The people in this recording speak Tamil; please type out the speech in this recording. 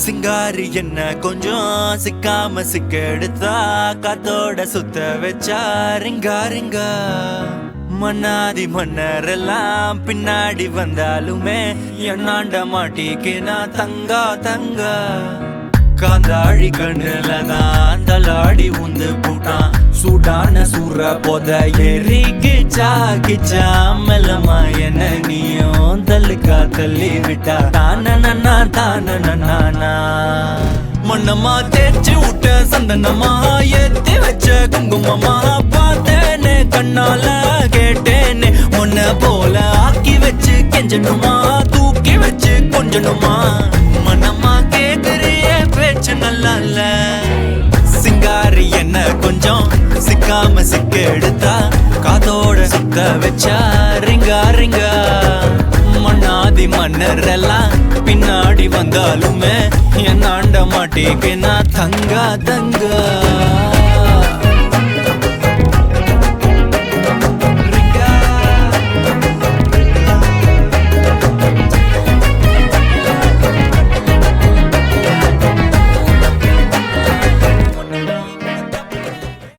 சிங்காரி என்ன கொஞ்சம் சிக்காம சிக்க எடுத்தா காத்தோட சுத்த வச்சா ரிங்கா ரிங்கா மன்னாதி மன்னரெல்லாம் பின்னாடி வந்தாலுமே என்னாண்ட மாட்டிக்கு நான் தங்கா தங்கா காந்தாழி கண்ணுலதான் தலாடி உந்து போட்டான் சூடான சூற போத ஏறி கிச்சா கிச்சா மெல்லமா என்ன நீயும் தள்ளுக்கா தள்ளி விட்டா தானனா தானனா மண்ணம்மா தேய்ச்சி விட்ட சந்தனமா ஏத்தி வச்ச குங்குமமா பார்த்தேனே கண்ணால கேட்டேனே உன்ன போல ஆக்கி வச்சு கெஞ்சணுமா தூக்கி வச்சு கொஞ்சணுமா மண்ணம்மா கேக்குறியே பேச்சு நல்லா இல்ல சிங்காரி என்ன கொஞ்சம் சிக்காம சிக்க எடுத்தா காதோட சுத்த வச்சா ரிங்கா ரிங்கா மண்ணாதி மன்னர் எல்லாம் பின்னாடி வந்தாலுமே என்னாண்ட மாட்டேக்கு நான் தங்கா தங்கா